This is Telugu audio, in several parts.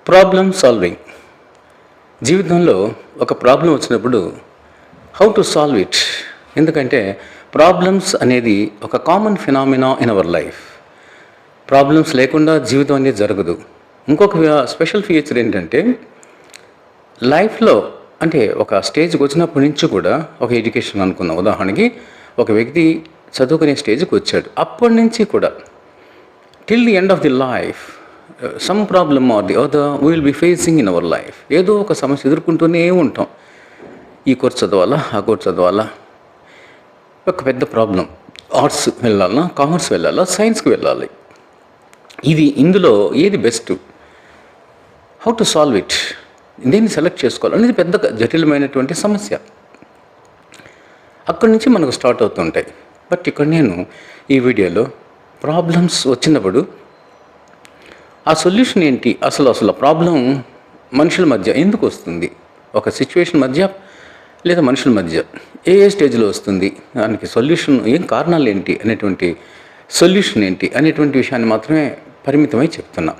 Problem solving. జీవితంలో ఒక ప్రాబ్లం వచ్చినప్పుడు హౌ టు సాల్వ్ ఇట్. ఎందుకంటే ప్రాబ్లమ్స్ అనేది ఒక common phenomena in our life. Problems లేకుండా జీవితం అనేది జరగదు. ఇంకొక స్పెషల్ ఫీచర్ ఏంటంటే లైఫ్లో అంటే ఒక స్టేజ్కి వచ్చినప్పటి నుంచి కూడా ఒక ఎడ్యుకేషన్ అనుకుందాం. ఉదాహరణకి ఒక వ్యక్తి చదువుకునే స్టేజ్కి వచ్చాడు. అప్పటి నుంచి కూడా till the end of the life some problem or the other we will be facing in our life. ఏదో ఒక సమస్య ఎదుర్కొంటూనే ఉంటాం. ఈ కోర్స్ చదవాలా, ఆ కోర్స్ చదవాలా, ఒక పెద్ద ప్రాబ్లం. ఆర్ట్స్ వెళ్ళాలా, కామర్స్ వెళ్ళాలా, సైన్స్కి వెళ్ళాలి. ఇందులో ఏది best, how to solve it, దేన్ని సెలెక్ట్ చేసుకోవాలి అనేది పెద్ద జటిలమైనటువంటి సమస్య. అక్కడి నుంచి మనకు స్టార్ట్ అవుతుంటాయి. బట్ ఇక్కడ నేను ఈ వీడియోలో ప్రాబ్లమ్స్ వచ్చినప్పుడు ఆ సొల్యూషన్ ఏంటి, అసలు ప్రాబ్లం మనుషుల మధ్య ఎందుకు వస్తుంది, ఒక సిచ్యువేషన్ మధ్య లేదా మనుషుల మధ్య ఏ స్టేజ్లో వస్తుంది, దానికి సొల్యూషన్ ఏం కారణాలు ఏంటి అనేటువంటి సొల్యూషన్ ఏంటి అనేటువంటి విషయాన్ని మాత్రమే పరిమితమై చెప్తున్నా.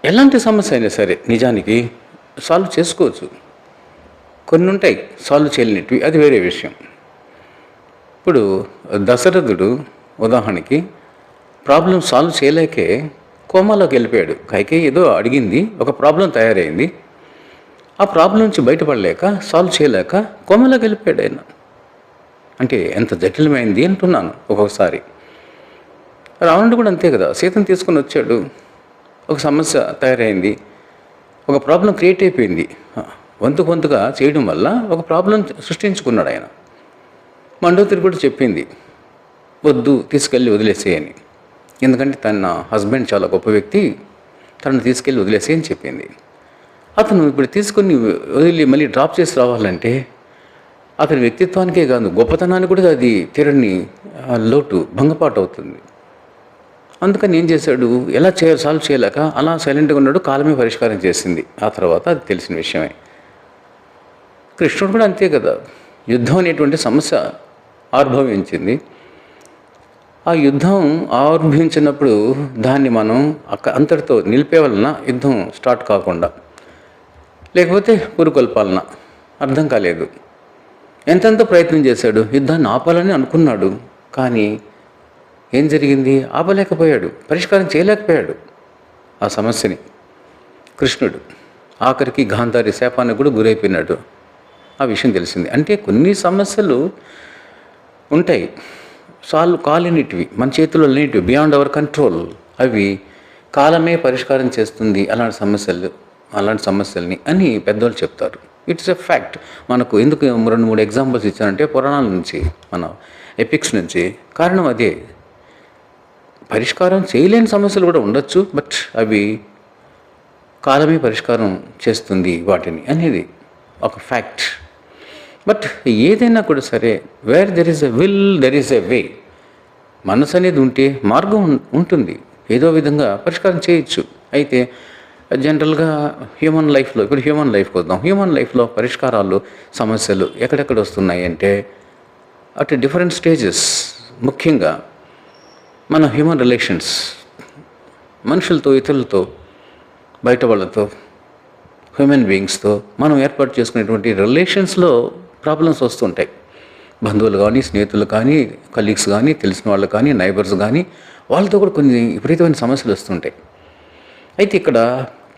ఎలాంటి సమస్య అయినా సరే నిజానికి సాల్వ్ చేసుకోవచ్చు. కొన్ని ఉంటాయి సాల్వ్ చేయలేనిటివి, అది వేరే విషయం. ఇప్పుడు దశరథుడు ఉదాహరణకి ప్రాబ్లం సాల్వ్ చేయలేకే కోమాలోకి వెళ్ళిపోయాడు. కైకేయి ఏదో అడిగింది, ఒక ప్రాబ్లం తయారైంది. ఆ ప్రాబ్లం నుంచి బయటపడలేక, సాల్వ్ చేయలేక కోమాలోకి వెళ్ళిపోయాడు ఆయన. అంటే ఎంత జటిలమైంది అంటున్నాను. ఒక్కొక్కసారి రావణుడు కూడా అంతే కదా, సీతను తీసుకుని వచ్చాడు, ఒక సమస్య తయారైంది, ఒక ప్రాబ్లం క్రియేట్ అయిపోయింది. వంతుగా చేయడం వల్ల ఒక ప్రాబ్లం సృష్టించుకున్నాడు ఆయన. మండోదరి కూడా చెప్పింది, వద్దు తీసుకెళ్ళి వదిలేసేయని. ఎందుకంటే తన హస్బెండ్ చాలా గొప్ప వ్యక్తి, తనను తీసుకెళ్ళి వదిలేసేయని చెప్పింది. అతను ఇప్పుడు తీసుకొని వదిలి మళ్ళీ డ్రాప్ చేసి రావాలంటే అతని వ్యక్తిత్వానికే కాదు, గొప్పతనానికి కూడా అది తీరని లోటు, భంగపాటు అవుతుంది. అందుకని ఏం చేశాడు, ఎలా సాల్వ్ చేయలేక అలా సైలెంట్గా ఉన్నాడు. కాలమే పరిష్కారం చేసింది. ఆ తర్వాత అది తెలిసిన విషయమే. కృష్ణుడు కూడా అంతే కదా, యుద్ధం అనేటువంటి సమస్య ఆవిర్భవించింది. ఆ యుద్ధం ఆవిర్భవించినప్పుడు దాన్ని మనం అంతటితో నిలిపే వలన యుద్ధం స్టార్ట్ కాకుండా, లేకపోతే పురుకొల్పాలన అర్థం కాలేదు. ఎంతెంతో ప్రయత్నం చేశాడు, యుద్ధాన్ని ఆపాలని అనుకున్నాడు. కానీ ఏం జరిగింది, ఆపలేకపోయాడు, పరిష్కారం చేయలేకపోయాడు ఆ సమస్యని. కృష్ణుడు ఆఖరికి గాంధారి శాపానికి కూడా గురైపోయినాడు. ఆ విషయం తెలిసింది. అంటే కొన్ని సమస్యలు ఉంటాయి సాల్వ్ కాలేనిటివి, మన చేతుల్లో లేనిటివి, బియాండ్ అవర్ కంట్రోల్. అవి కాలమే పరిష్కారం చేస్తుంది అలాంటి సమస్యల్ని అని పెద్దవాళ్ళు చెప్తారు. It's a fact. మనకు ఎందుకు 2-3 ఎగ్జాంపుల్స్ ఇచ్చానంటే పురాణాల నుంచి, మన ఎపిక్స్ నుంచి. కారణం అదే, పరిష్కారం చేయలేని సమస్యలు కూడా ఉండొచ్చు, బట్ అవి కాలమే పరిష్కారం చేస్తుంది వాటిని అనేది ఒక ఫ్యాక్ట్. బట్ ఏదైనా కూడా సరే, where there is a will there is a way. మనసు అనేది ఉంటే మార్గం ఉంటుంది, ఏదో విధంగా పరిష్కారం చేయొచ్చు. అయితే జనరల్గా హ్యూమన్ లైఫ్కి వద్దాం. హ్యూమన్ లైఫ్లో పరిష్కారాలు, సమస్యలు ఎక్కడెక్కడ వస్తున్నాయి అంటే అట్ డిఫరెంట్ స్టేజెస్. ముఖ్యంగా మన హ్యూమన్ రిలేషన్స్, మనుషులతో, ఇతరులతో, బయట వాళ్ళతో, హ్యూమన్ బీయింగ్స్తో మనం ఏర్పాటు చేసుకునేటువంటి రిలేషన్స్లో ప్రాబ్లమ్స్ వస్తుంటాయి. బంధువులు కానీ, స్నేహితులు కానీ, కలీగ్స్ కానీ, తెలిసిన వాళ్ళు కానీ, నైబర్స్ కానీ, వాళ్ళతో కూడా కొన్ని విపరీతమైన సమస్యలు వస్తుంటాయి. అయితే ఇక్కడ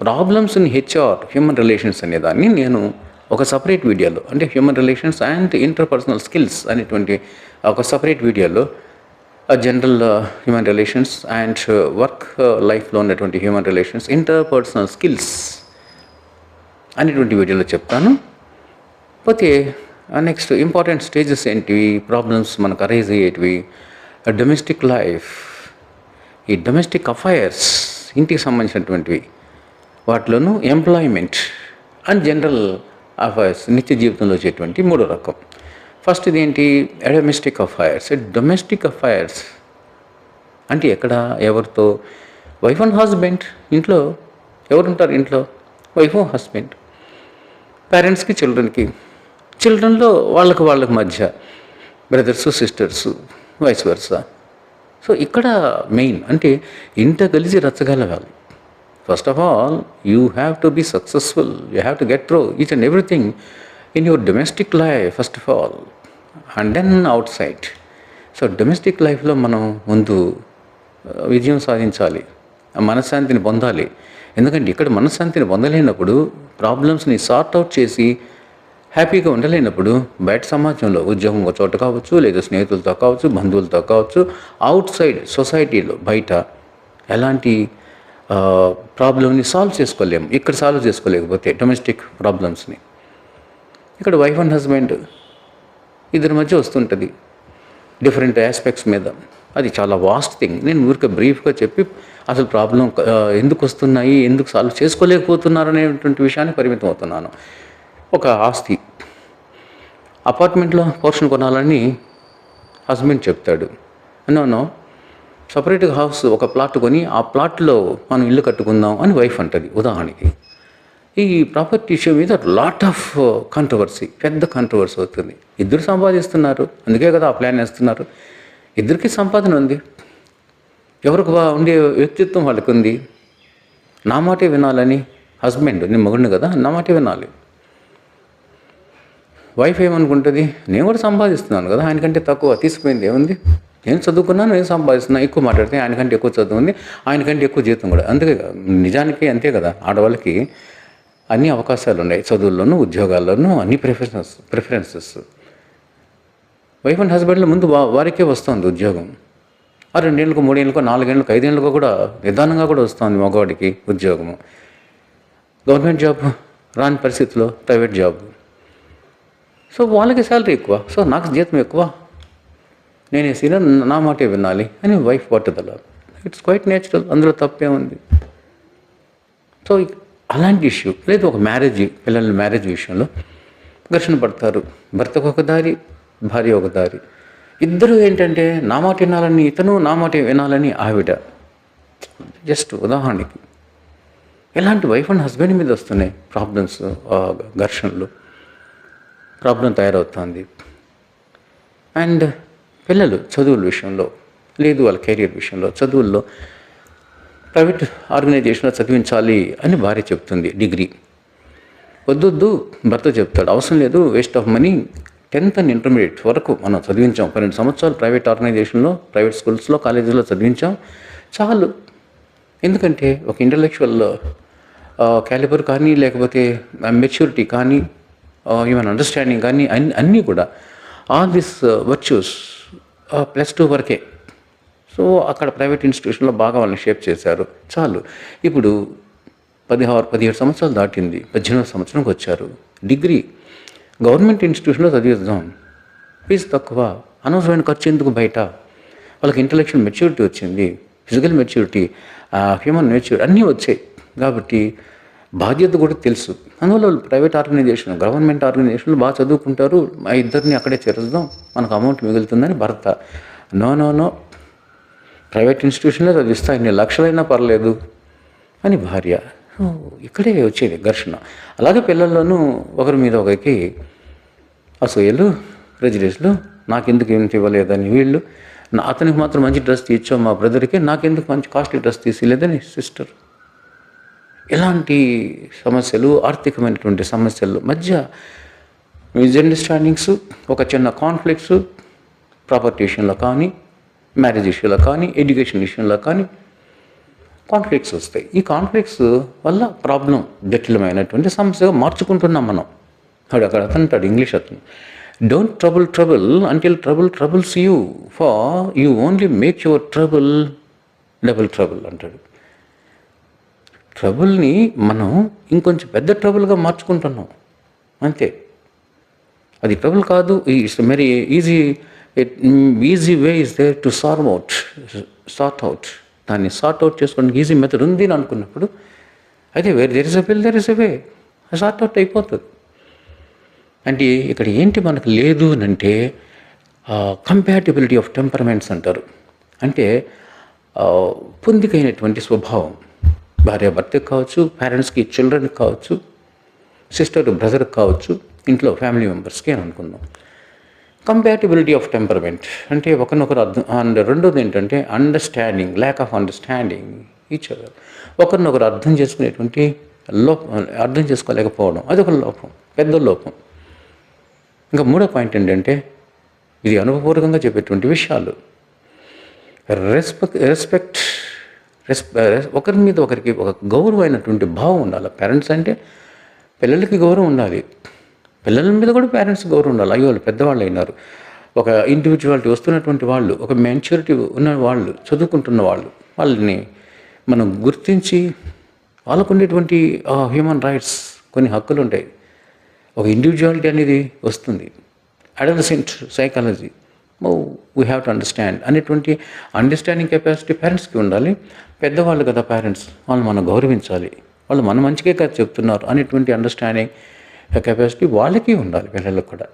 ప్రాబ్లమ్స్ ఇన్ హ్యూమన్ రిలేషన్స్ అనేదాన్ని నేను ఒక సపరేట్ వీడియోలో, అంటే human relations and interpersonal skills అనేటువంటి ఒక సపరేట్ వీడియోలో general human relations and work లైఫ్లో ఉన్నటువంటి హ్యూమన్ రిలేషన్స్, ఇంటర్పర్సనల్ స్కిల్స్ అనేటువంటి వీడియోలో చెప్తాను. పోతే నెక్స్ట్ ఇంపార్టెంట్ స్టేజెస్ ఏంటివి, ప్రాబ్లమ్స్ మనకు అరైజ్ అయ్యేటివి, డొమెస్టిక్ లైఫ్, ఈ డొమెస్టిక్ అఫైర్స్, ఇంటికి సంబంధించినటువంటివి, వాటిలోనూ ఎంప్లాయ్మెంట్ అండ్ జనరల్ అఫైర్స్, నిత్య జీవితంలో వచ్చేటువంటి 3వ రకం. ఫస్ట్ ఇదేంటి, డొమెస్టిక్ అఫైర్స్. డొమెస్టిక్ అఫైర్స్ అంటే ఎక్కడ, ఎవరితో, వైఫ్ అండ్ హస్బెండ్. ఇంట్లో ఎవరుంటారు, ఇంట్లో వైఫ్ హస్బెండ్, పేరెంట్స్కి చిల్డ్రన్లో వాళ్ళకి మధ్య, brothers sisters, vice versa. So ఇక్కడ మెయిన్ అంటే ఇంట కలిసి రచ్చగలగాలి. First of all, you have to be successful. You have to get through each and everything in your domestic life, first of all, and then outside. So domestic లైఫ్లో మనం ముందు విజయం సాధించాలి, మనశ్శాంతిని పొందాలి. ఎందుకంటే ఇక్కడ మనశ్శాంతిని పొందలేనప్పుడు, ప్రాబ్లమ్స్ని సార్ట్ అవుట్ చేసి హ్యాపీగా ఉండలేనప్పుడు, బయట సమాజంలో ఉద్యోగం ఒక చోట కావచ్చు, లేదా స్నేహితులతో కావచ్చు, బంధువులతో కావచ్చు, అవుట్ సైడ్ సొసైటీలో బయట ఎలాంటి ప్రాబ్లమ్ని సాల్వ్ చేసుకోలేము. ఇక్కడ సాల్వ్ చేసుకోలేకపోతే డొమెస్టిక్ ప్రాబ్లమ్స్ని, ఇక్కడ వైఫ్ అండ్ హస్బెండ్ ఇద్దరి మధ్య వస్తుంటుంది డిఫరెంట్ ఆస్పెక్ట్స్ మీద. అది చాలా వాస్ట్ థింగ్. నేను ఊరికే బ్రీఫ్గా చెప్పి అసలు ప్రాబ్లం ఎందుకు వస్తున్నాయి, ఎందుకు సాల్వ్ చేసుకోలేకపోతున్నారు అనేటువంటి విషయాన్ని పరిమితం అవుతున్నాను. ఒక ఆస్తి, అపార్ట్మెంట్లో పోర్షన్ కొనాలని హస్బెండ్ చెప్తాడు. నో సపరేట్గా హౌస్, ఒక ప్లాట్ కొని ఆ ప్లాట్లో మనం ఇల్లు కట్టుకుందాం అని వైఫ్ అంటుంది ఉదాహరణకి. ఈ ప్రాపర్టీ ఇష్యూ మీద లాట్ ఆఫ్ కాంట్రవర్సీ, పెద్ద కాంట్రవర్సీ అవుతుంది. ఇద్దరు సంపాదిస్తున్నారు, అందుకే కదా ఆ ప్లాన్ వేస్తున్నారు. ఇద్దరికి సంపాదన ఉంది, ఎవరికి ఉండే వ్యక్తిత్వం వాళ్ళకి ఉంది. నా మాటే వినాలని హస్బెండ్, నేను మగుడిని కదా, నా మాటే వినాలి. వైఫ్ ఏమనుకుంటుంది, నేను కూడా సంపాదిస్తున్నాను కదా, ఆయనకంటే తక్కువ తీసిపోయింది ఏముంది, నేను చదువుకున్నాను, నేను సంపాదిస్తున్నాను, ఎక్కువ మాట్లాడితే ఆయనకంటే ఎక్కువ చదువు ఉంది, ఆయనకంటే ఎక్కువ జీతం కూడా. అందుకే నిజానికి అంతే కదా, ఆడవాళ్ళకి అన్ని అవకాశాలు ఉన్నాయి, చదువుల్లోనూ ఉద్యోగాల్లోనూ అన్ని ప్రిఫరెన్సెస్. వైఫ్ అండ్ హస్బెండ్లో ముందు వారికే వస్తుంది ఉద్యోగం. 2 ఏళ్ళకో 3 ఏళ్ళకో 4 ఏళ్ళకో 5 ఏళ్ళకో కూడా నిదానంగా కూడా వస్తుంది మగవాడికి ఉద్యోగము. గవర్నమెంట్ జాబ్ రాని పరిస్థితిలో ప్రైవేట్ జాబ్. సో వాళ్ళకి శాలరీ ఎక్కువ, సో నాకు జీతం ఎక్కువ, నేనే సీనియర్, నా మాటే వినాలి అని వైఫ్ పట్టుదల. ఇట్స్ క్వైట్ నేచురల్, అందులో తప్పే ఉంది. సో అలాంటి ఇష్యూ లేదు. ఒక పిల్లల మ్యారేజ్ విషయంలో ఘర్షణ పడతారు. భర్తకు ఒక దారి, భార్య ఒక దారి. ఇద్దరు ఏంటంటే నా మాట వినాలని ఇతను, నా మాట వినాలని ఆవిడ. జస్ట్ ఉదాహరణకి ఎలాంటి వైఫ్ అండ్ హస్బెండ్ మీద వస్తున్నాయి ప్రాబ్లమ్స్, ఘర్షణలు, ప్రాబ్లం తయారవుతుంది. అండ్ పిల్లలు చదువుల విషయంలో లేదు, వాళ్ళ కెరీర్ విషయంలో, చదువుల్లో ప్రైవేట్ ఆర్గనైజేషన్లో చదివించాలి అని భార్య చెప్తుంది. డిగ్రీ వద్దొద్దు భర్త చెప్తాడు, అవసరం లేదు, waste of money, 10th and intermediate వరకు మనం చదివించాం, 12 సంవత్సరాలు ప్రైవేట్ ఆర్గనైజేషన్లో, ప్రైవేట్ స్కూల్స్లో, కాలేజీలో చదివించాం, చాలు. ఎందుకంటే ఒక ఇంటలెక్చువల్ క్యాలిబర్ కానీ, లేకపోతే మెచ్యూరిటీ కానీ, ఈవెన్ అండర్స్టాండింగ్ కానీ, అన్నీ కూడా ఆల్ దిస్ వర్చ్యూస్ +2 వరకే. సో అక్కడ ప్రైవేట్ ఇన్స్టిట్యూషన్లో బాగా వాళ్ళని షేప్ చేశారు, చాలు. ఇప్పుడు 17 సంవత్సరాలు దాటింది, 18వ సంవత్సరంకి వచ్చారు. డిగ్రీ గవర్నమెంట్ ఇన్స్టిట్యూషన్లో చదివిద్దాం, ఫీజు తక్కువ, అనవసరమైన ఖర్చు ఎందుకు బయట. వాళ్ళకి ఇంటలెక్చువల్ మెచ్యూరిటీ వచ్చింది, ఫిజికల్ మెచ్యూరిటీ, హ్యూమన్ మెచ్యూరిటీ అన్నీ వచ్చాయి కాబట్టి బాధ్యత కూడా తెలుసు. అందువల్ల వాళ్ళు ప్రైవేట్ ఆర్గనైజేషన్, గవర్నమెంట్ ఆర్గనైజేషన్లు బాగా చదువుకుంటారు, మా ఇద్దరిని అక్కడే చేరుద్దాం, మనకు అమౌంట్ మిగులుతుందని భర్త. నో ప్రైవేట్ ఇన్స్టిట్యూషన్లో చదివిస్తా, ఇన్ని లక్షలైనా పర్లేదు అని భార్య. ఇక్కడే వచ్చేది ఘర్షణ. అలాగే పిల్లల్లోనూ ఒకరి మీద ఒకరికి అసూయలు, ప్రెజుడిస్లు, నాకెందుకు ఏం ఇవ్వలేదని వీళ్ళు, అతనికి మాత్రం మంచి డ్రెస్ తీర్చాం మా బ్రదర్కి, నాకెందుకు మంచి కాస్ట్లీ డ్రెస్ తీసిలేదని సిస్టర్. ఇలాంటి సమస్యలు, ఆర్థికమైనటువంటి సమస్యల మధ్య మిస్అండర్స్టాండింగ్స్, ఒక చిన్న కాన్ఫ్లిక్ట్స్, ప్రాపర్టీ విషయంలో కానీ, మ్యారేజ్ విషయంలో కానీ, ఎడ్యుకేషన్ విషయంలో కానీ కాన్ఫ్లిక్ట్స్ వస్తాయి. ఈ కాన్ఫ్లిక్ట్స్ వల్ల ప్రాబ్లం జటిలమైనటువంటి సమస్యగా మార్చుకుంటున్నాం మనం. అక్కడ అంటాడు ఇంగ్లీష్ అతను, don't trouble until troubles you, for you only make your trouble double trouble అంటాడు. ట్రబుల్ని మనం ఇంకొంచెం పెద్ద ట్రబుల్గా మార్చుకుంటున్నాం అంతే. అది ట్రబుల్ కాదు, it's very easy way is there to sort out. దాన్ని సార్ట్ అవుట్ చేసుకోవడానికి ఈజీ మెథడ్ ఉంది అని అనుకున్నప్పుడు, అయితే where there is a will there is a way, sort out అయిపోతుంది. అంటే ఇక్కడ ఏంటి మనకు లేదు అంటే కంపాటిబిలిటీ ఆఫ్ టెంపరమెంట్స్ అంటారు. అంటే పొందికైనటువంటి స్వభావం, భార్య భర్తకి కావచ్చు, పేరెంట్స్కి చిల్డ్రన్కి కావచ్చు, సిస్టర్ బ్రదర్కి కావచ్చు, ఇంట్లో ఫ్యామిలీ మెంబర్స్కి అని అనుకుందాం. కంపాటిబిలిటీ ఆఫ్ టెంపర్మెంట్ అంటే ఒకరినొకరు అర్థం. అండ్ రెండోది ఏంటంటే understanding, lack of understanding each other. ఒకరినొకరు అర్థం చేసుకునేటువంటి లోపం, అర్థం చేసుకోలేకపోవడం, అది ఒక లోపం, పెద్ద లోపం. ఇంకా మూడో పాయింట్ ఏంటంటే, ఇది అనుభవపూర్వకంగా చెప్పేటువంటి విషయాలు. రెస్పెక్ట్ ఒకరి మీద ఒకరికి ఒక గౌరవమైనటువంటి భావం ఉండాలి. పేరెంట్స్ అంటే పిల్లలకి గౌరవం ఉండాలి, పిల్లల మీద కూడా పేరెంట్స్ గౌరవం ఉండాలి. అయ్యో వాళ్ళు పెద్దవాళ్ళు అయినారు, ఒక ఇండివిజువాలిటీ వస్తున్నటువంటి వాళ్ళు, ఒక మెచ్యూరిటీ ఉన్న వాళ్ళు, చదువుకుంటున్న వాళ్ళు, వాళ్ళని మనం గుర్తించి వాళ్ళకు ఉండేటువంటి హ్యూమన్ రైట్స్, కొన్ని హక్కులు ఉంటాయి, ఒక ఇండివిజువాలిటీ అనేది వస్తుంది. Adolescent psychology we have to understand అనేటువంటి అండర్స్టాండింగ్ కెపాసిటీ పేరెంట్స్కి ఉండాలి. పెద్దవాళ్ళు కదా పేరెంట్స్, వాళ్ళు మనం గౌరవించాలి, వాళ్ళు మన మంచికే కదా చెప్తున్నారు అనేటువంటి అండర్స్టాండింగ్ కెపాసిటీ వాళ్ళకి ఉండాలి, పిల్లలకు కూడా.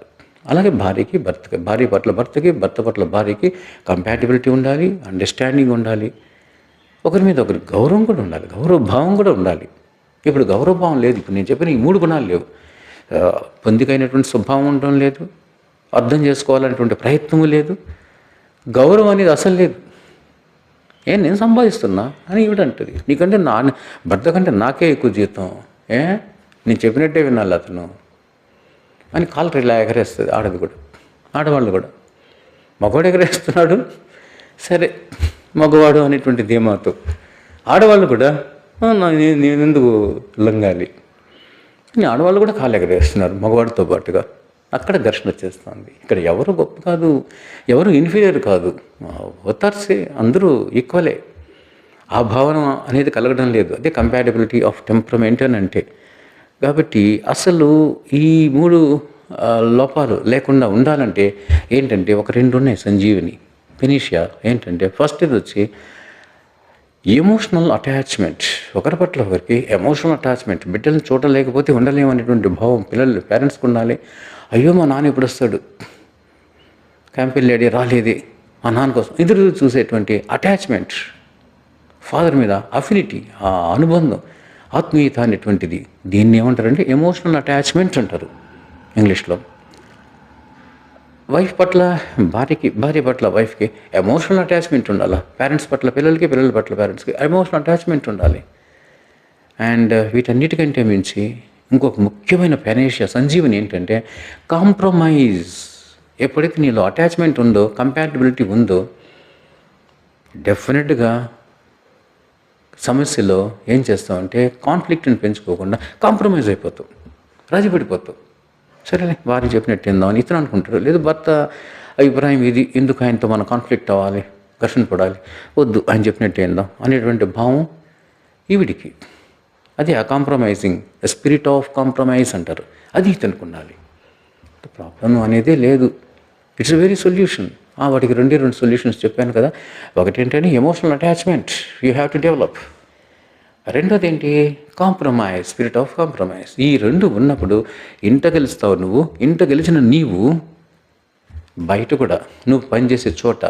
అలాగే భార్యకి భర్తకి, భార్య పట్ల భర్తకి, భర్త పట్ల భార్యకి కంపాటిబిలిటీ ఉండాలి, అండర్స్టాండింగ్ ఉండాలి, ఒకరి మీద ఒకరి గౌరవం కూడా ఉండాలి, గౌరవ భావం కూడా ఉండాలి. ఇప్పుడు గౌరవభావం లేదు. ఇప్పుడు నేను చెప్పిన ఈ 3 గుణాలు లేవు. పొందికైనటువంటి స్వభావం ఉండడం లేదు, అర్థం చేసుకోవాలనేటువంటి ప్రయత్నము లేదు, గౌరవం అనేది అసలు లేదు. నేను సంపాదిస్తున్నా అని ఈవిడంటుంది, నీకంటే భర్త కంటే నాకే ఎక్కువ జీతం, నేను చెప్పినట్టే వినాలి అతను అని కాలు ఇలా ఎగరేస్తుంది. ఆడది కూడా, ఆడవాళ్ళు కూడా. మగవాడు ఎగరేస్తున్నాడు, సరే మగవాడు అనేటువంటి ధీమాతో ఆడవాళ్ళు కూడా నేనెందుకు లొంగాలి అని ఆడవాళ్ళు కూడా కాలు ఎగరేస్తున్నారు మగవాడితో పాటుగా. అక్కడ ఘర్షణ వచ్చేస్తుంది. ఇక్కడ ఎవరు గొప్ప కాదు, ఎవరు ఇన్ఫీరియర్ కాదు, ఒత్తార్సే, అందరూ ఈక్వలే. ఆ భావన అనేది కలగడం లేదు. అదే కంపాటబిలిటీ ఆఫ్ టెంపరమెంట్ అని అంటే. కాబట్టి అసలు ఈ 3 లోపాలు లేకుండా ఉండాలంటే ఏంటంటే ఒక 2 ఉన్నాయి సంజీవిని, ఫినిషియా. ఏంటంటే ఫస్ట్ ఇది వచ్చి ఎమోషనల్ అటాచ్మెంట్. ఒకరి పట్ల ఒకరికి ఎమోషనల్ అటాచ్మెంట్. బిడ్డలను చూడలేకపోతే ఉండలేము అనేటువంటి భావం పిల్లలు పేరెంట్స్కి ఉండాలి. అయ్యో మా నాన్న ఎప్పుడు వస్తాడు, క్యాంపెయిన్ లేడీ రాలేది, మా నాన్న కోసం ఎదురు చూసేటువంటి అటాచ్మెంట్, ఫాదర్ మీద అఫినిటీ, ఆ అనుబంధం, ఆత్మీయత అనేటువంటిది. దీన్ని ఏమంటారంటే ఎమోషనల్ అటాచ్మెంట్ అంటారు ఇంగ్లీష్లో. వైఫ్ పట్ల భార్యకి, భార్య పట్ల వైఫ్కి ఎమోషనల్ అటాచ్మెంట్ ఉండాలి. పేరెంట్స్ పట్ల పిల్లలకి, పిల్లల పట్ల పేరెంట్స్కి ఎమోషనల్ అటాచ్మెంట్ ఉండాలి. అండ్ వీటన్నిటికంటే మించి ఇంకొక ముఖ్యమైన ఫైనాన్షియల్ సంజీవని ఏంటంటే కాంప్రమైజ్. ఎప్పుడైతే నీలో అటాచ్మెంట్ ఉందో, కంపాటబిలిటీ ఉందో, డెఫినెట్గా సమస్యలో ఏం చేస్తామంటే కాన్ఫ్లిక్ట్ని పెంచుకోకుండా కాంప్రమైజ్ అయిపోతావు, రాజీ పడిపోతావు. సరేలే వారిని చెప్పినట్టు ఏందామని ఇతను అనుకుంటారు. లేదు భర్త అభిప్రాయం ఇది, ఎందుకు ఆయనతో మనం కాన్ఫ్లిక్ట్ అవ్వాలి, ఘర్షణ పడాలి, వద్దు ఆయన చెప్పినట్టు ఏందాం అనేటువంటి భావం ఈవిడికి. అది ఆ కాంప్రమైజింగ్, స్పిరిట్ ఆఫ్ కాంప్రమైజ్ అంటారు. అది ఇతనికి ఉండాలి. ప్రాబ్లం అనేదే లేదు, ఇట్స్ ఎ వెరీ సొల్యూషన్. వాటికి 2 సొల్యూషన్స్ చెప్పాను కదా. ఒకటి ఏంటంటే emotional attachment you have to develop. రెండోది ఏంటి, కాంప్రమైజ్, స్పిరిట్ ఆఫ్ కాంప్రమైజ్. ఈ 2 ఉన్నప్పుడు ఇంట గెలుస్తావు నువ్వు. ఇంట గెలిచిన నీవు బయట కూడా, నువ్వు పనిచేసే చోట,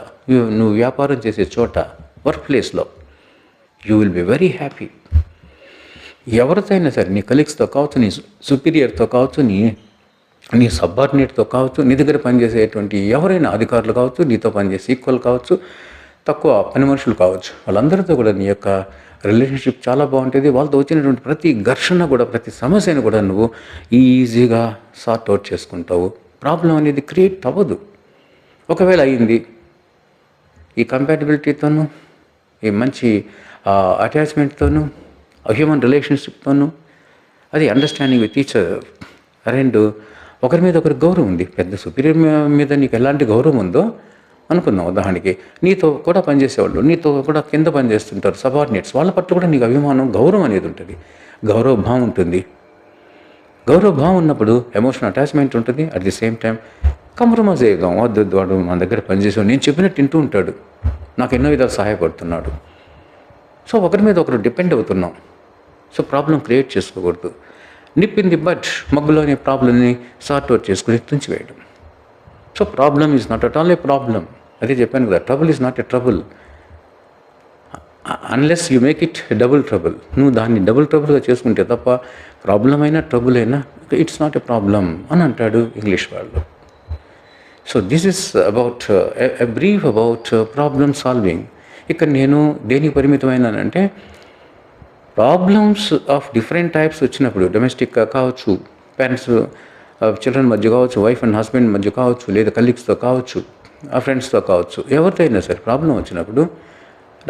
నువ్వు వ్యాపారం చేసే చోట, వర్క్ ప్లేస్లో you will be very happy. ఎవరితో అయినా సరే, నీ కలీగ్స్తో కావచ్చు, నీ సుపీరియర్తో కావచ్చు, నీ సబార్డినేట్తో కావచ్చు, నీ దగ్గర పనిచేసేటువంటి ఎవరైనా అధికారులు కావచ్చు, నీతో పనిచేసే ఈక్వల్ కావచ్చు, తక్కువ పని మనుషులు కావచ్చు, వాళ్ళందరితో కూడా నీ యొక్క రిలేషన్షిప్ చాలా బాగుంటుంది. వాళ్ళతో వచ్చినటువంటి ప్రతి ఘర్షణ కూడా, ప్రతి సమస్యను కూడా నువ్వు ఈజీగా సార్ట్ అవుట్ చేసుకుంటావు. ప్రాబ్లం అనేది క్రియేట్ అవ్వదు. ఒకవేళ అయింది, ఈ కంపాటబిలిటీతోనూ, ఈ మంచి అటాచ్మెంట్తోనూ, హ్యూమన్ రిలేషన్షిప్తోనూ, అది అండర్స్టాండింగ్ విత్ ఈచ్ అదర్. 2, ఒకరి మీద ఒకరి గౌరవం ఉంది. పెద్ద సుపీరియర్ మీద నీకు ఎలాంటి గౌరవం ఉందో అనుకుందాం. ఉదాహరణకి నీతో కూడా పనిచేసేవాళ్ళు, నీతో కూడా కింద పనిచేస్తుంటారు సబార్డినేట్స్, వాళ్ళ పట్ల కూడా నీకు అభిమానం, గౌరవం అనేది ఉంటుంది, గౌరవభావం ఉంటుంది. గౌరవభావం ఉన్నప్పుడు ఎమోషనల్ అటాచ్మెంట్ ఉంటుంది. At the same time compromise అయ్యాం. వద్దు, వాడు మన దగ్గర పనిచేసేవాడు, నేను చెప్పినట్టు వింటూ ఉంటాడు, నాకు ఎన్నో విధాలు సహాయపడుతున్నాడు. సో ఒకరి మీద ఒకరు డిపెండ్ అవుతున్నాం. సో ప్రాబ్లం క్రియేట్ చేసుకోకూడదు. నిప్పింది బట్ మగ్గులోని ప్రాబ్లమ్ని సార్ట్ అవుట్ చేసుకుని తుంచివేయడం. So problem is not at all a problem. అదే చెప్పాను కదా, trouble is not a trouble unless you make it double trouble. నువ్వు దాన్ని డబుల్ ట్రబుల్గా చేసుకుంటే తప్ప ప్రాబ్లం అయినా ట్రబుల్ అయినా ఇట్స్ నాట్ ఏ ప్రాబ్లం అని అంటాడు ఇంగ్లీష్ వాళ్ళు. So this is about a brief about problem solving. ఇక్కడ నేను దేనికి పరిమితమైనానంటే ప్రాబ్లమ్స్ ఆఫ్ డిఫరెంట్ టైప్స్ వచ్చినప్పుడు డొమెస్టిక్గా కావచ్చు, పేరెంట్స్ చిల్డ్రన్ మధ్య కావచ్చు, వైఫ్ అండ్ హస్బెండ్ మధ్య కావచ్చు, లేదా కలీగ్స్తో కావచ్చు, ఫ్రెండ్స్తో కావచ్చు, ఎవరితో అయినా సరే ప్రాబ్లం వచ్చినప్పుడు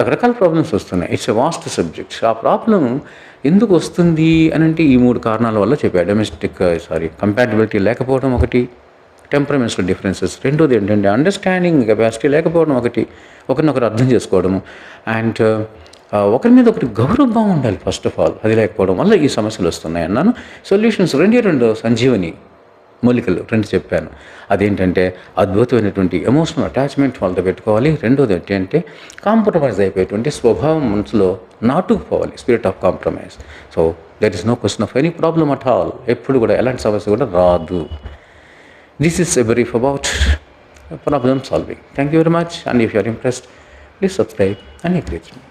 రకరకాల ప్రాబ్లమ్స్ వస్తున్నాయి. It's a vast subject. ఆ ప్రాబ్లం ఎందుకు వస్తుంది అని అంటే ఈ 3 కారణాల వల్ల చెప్పాడు. కంపాటబిలిటీ లేకపోవడం ఒకటి, టెంపరమెంట్స్లో డిఫరెన్సెస్, రెండోది ఏంటంటే అండర్స్టాండింగ్ కెపాసిటీ లేకపోవడం ఒకటి, ఒకరినొకరు అర్థం చేసుకోవడము, అండ్ ఒకరి మీద ఒకటి గౌరవం ఉండాలి ఫస్ట్ ఆఫ్ ఆల్, అది లేకపోవడం వల్ల ఈ సమస్యలు వస్తున్నాయి అన్నాను. సొల్యూషన్స్ రెండు సంజీవని మూలికలు 2 చెప్పాను. అదేంటంటే అద్భుతమైనటువంటి ఎమోషనల్ అటాచ్మెంట్ వాళ్ళతో పెట్టుకోవాలి. రెండోది ఏంటంటే కాంప్రమైజ్ అయిపోయేటువంటి స్వభావం మనసులో నాటుకుపోవాలి, spirit of compromise. So there is no question of any problem at all. ఎప్పుడు కూడా ఎలాంటి సమస్య కూడా రాదు. This is a brief about problem solving. Thank you very much, and if you are impressed, please subscribe and encourage me.